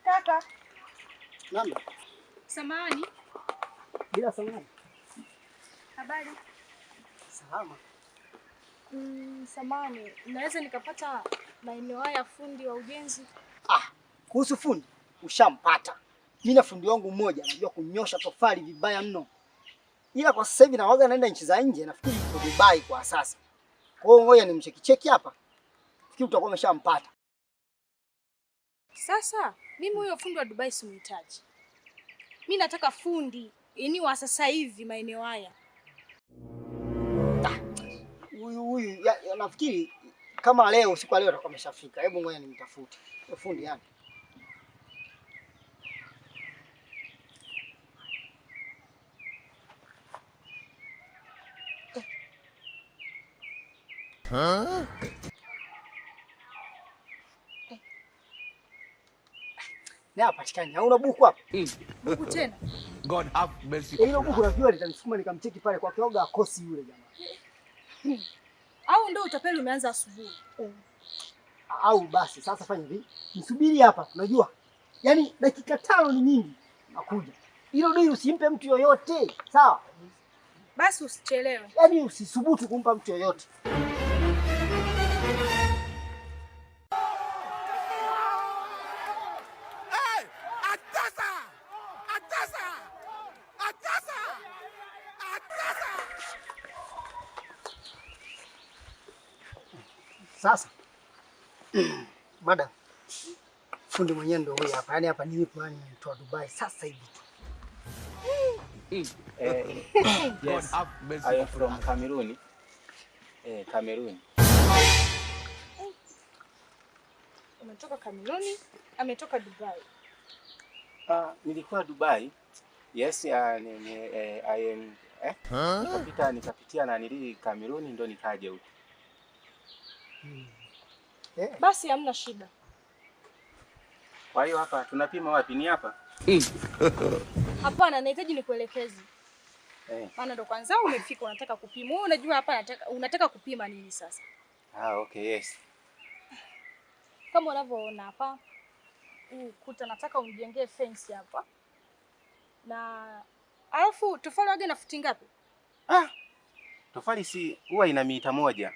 Kaka. Naam. Samahani. Bila samahani. Habari? Salama. Samahani, naweza nikapata maeneo haya fundi wa ujenzi? Kuhusu fundi ushampata. Mimi na fundi wangu mmoja anajua kunyosha tofali vibaya mno. Ila kwa sasa hivi nawaga naenda nchi za nje, nafikiri yuko Dubai kwa sasa. Kwa hiyo ngoja nimcheki hapa. Nafikiri utakuwa umeshampata. Sasa mimi huyo fundi wa Dubai simhitaji. Mimi nataka fundi wa sasa hivi maeneo haya. Huyu nafikiri kama leo siku leo atakuwa ameshafika. Hebu ngoja nimtafute. Fundi yani. Na patikani. Hauna buku hapa? Buku tena? God have mercy. Hilo buku najua litanisukuma nikamcheki pale kwa kioga akosi yule jamaa. Au ndio utapeli umeanza asubuhi? Au basi sasa fanya hivi. Nisubiri hapa, unajua? Yaani dakika 5 ni nyingi. Nakuja. Hilo dai usimpe mtu yoyote. Sawa? Basi usichelewe. Yaani usisubutu kumpa mtu yoyote. Sasa madam, fundi mwenyewe ndio huyu hapa. Yaani hapa nilipo yani mtu wa Dubai sasa hivi. Yes. I am from Cameroon. Cameroon. Umetoka Cameroon, ametoka Dubai. Nilikuwa Dubai. Yes, nikapitia na nili Cameroon ndo nikaje huko. Basi hamna shida. Kwa hiyo hapa tunapima wapi? Ni hapa? Hapana, nahitaji nikuelekeze. Maana ndo kwanza umefika unataka kupima. Wewe unajua hapa unataka kupima nini sasa? Okay, yes. Kama unavyoona hapa, ukuta nataka unijengee fence hapa. Na alafu tofali wage na futi ngapi? Tofali si huwa ina mita 1.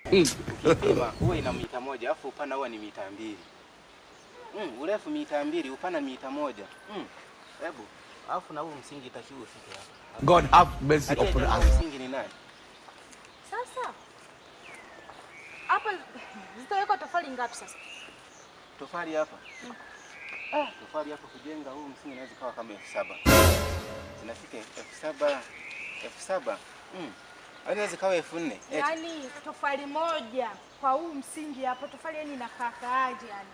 Ukipima huwa ina mita 1, alafu upana huwa ni mita 2. Urefu mita 2, upana mita 1. Hebu, alafu na huu msingi itakiwa ufike hapa. God have mercy upon us. Msingi ni nani? Sasa hapa zitaweka tofali ngapi sasa? Tofali hapa. Tofali hapa kujenga huu msingi inaweza kawa kama 7,000. Zinafika 7,000. Inaweza kawa 4,000. Yaani tofali moja kwa huu msingi hapa, tofali yani inakaaje yani?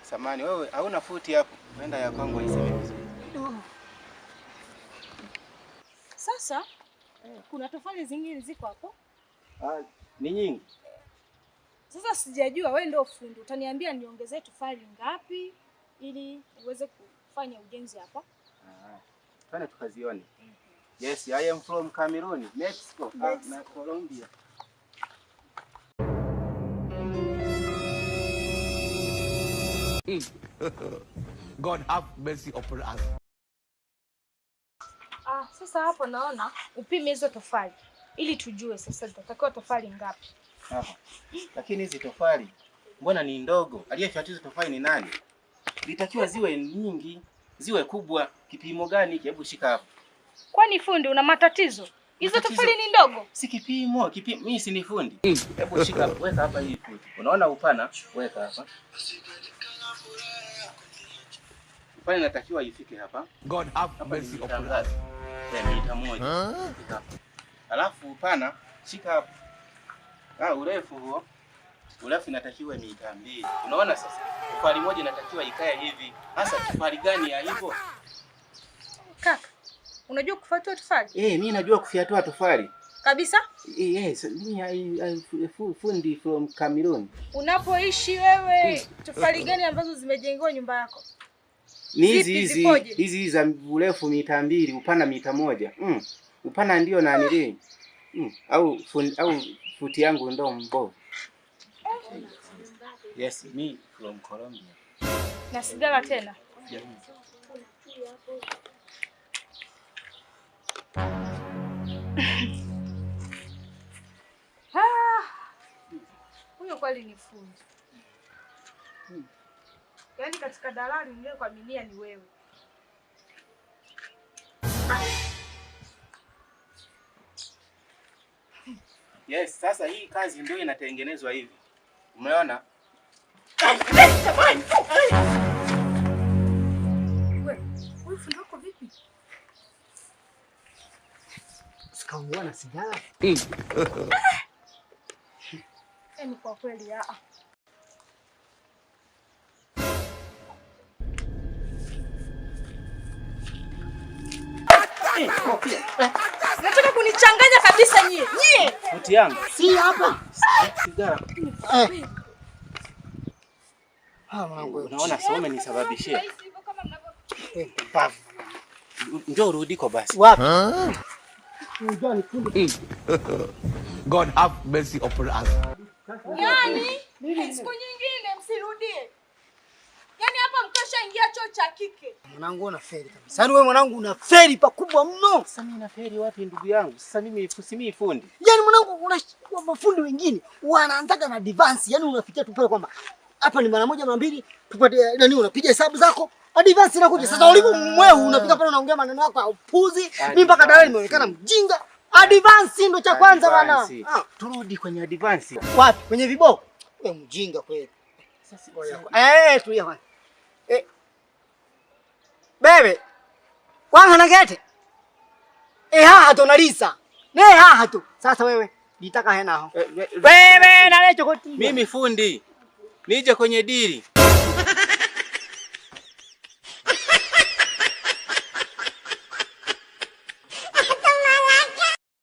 Samani wewe hauna futi hapo. Nenda ya kwangu iseme vizuri. Sasa kuna tofali zingine ziko hapo? Ni nyingi. Sasa sijajua, wewe ndio fundi. Utaniambia niongezee tofali ngapi ili uweze kufanya ujenzi hapa? Twende tukazione. Yes, I am from Cameroon, Mexico, na Colombia. God have mercy upon us. Sasa hapo naona upime hizo tofali ili tujue sasa tutatakiwa tofali ngapi. Lakini hizi tofali mbona ni ndogo? Aliyefuata hizo tofali ni nani? Litakiwa ziwe nyingi, ziwe kubwa. Kipimo gani? Hebu shika hapo. Kwani fundi una matatizo? Hizo tofali ni ndogo. Si kipimo, mimi si ni fundi. Hebu shika hapo, weka hapa hii futi. Unaona upana? Weka hapa. Upana inatakiwa ifike hapa. God have mercy upon us. Mita 1. Alafu upana shika hapo. Urefu huo. Urefu inatakiwa mita 2. Unaona sasa? Tofali moja inatakiwa ikae hivi. Hasa tofali gani ya hivyo? Kaka, unajua kufatua tofali? Mimi najua kufiatua tofali. Kabisa? Yes, mimi fundi from Cameroon. Unapoishi wewe, tofali gani ambazo zimejengewa nyumba yako? Ni hizi za urefu mita 2, upana mita 1. Upana ndio na nili. Au futi yangu ndo mbovu. Yes, me from Colombia. Na sigara tena? Yeah. Huyo kweli ni fundi. Yaani katika dalali nile kuaminia ni wewe. Yes, sasa hii kazi ndio inatengenezwa hivi. Umeona? Wewe fundi wako vipi? Sikaungua na sigara. Yaani kwa kweli nataka kunichanganya kabisa nyie. Mti yangu. Si hapa. Sigara. Mwanangu, Unaona sasa umenisababishia. Pavu. Njoo rudiko basi. Wapi? God have mercy upon us. Yaani siku nyingine msirudie. Yaani hapa mkashaingia choo cha kike. Mwanangu unafeli kabisa. Yaani wewe mwanangu unafeli pakubwa mno. Sasa mimi nafeli wapi ndugu yangu? Sasa mimi si fundi. Yaani mwanangu unashikwa mafundi wengine wanaanzaga na advance. Yaani unafikia tu pale kwamba hapa ni mara moja mara mbili tupate nani, unapiga hesabu zako. Advance inakuja. Sasa ulipo mwehu unafika pale unaongea maneno yako ya upuzi. Mimi mpaka dalali nimeonekana mjinga. Advance ndo cha kwanza bwana. Turudi kwenye advance. Wapi? Kwenye viboko? Wewe mjinga kweli. Sasa tulia kwanza. Bebe. Wanga na gete. Haa tonalisa. Ne haa tu. Sasa wewe nitaka hena hao. Wewe na leo chokoti. Mimi fundi. Nije kwenye dili.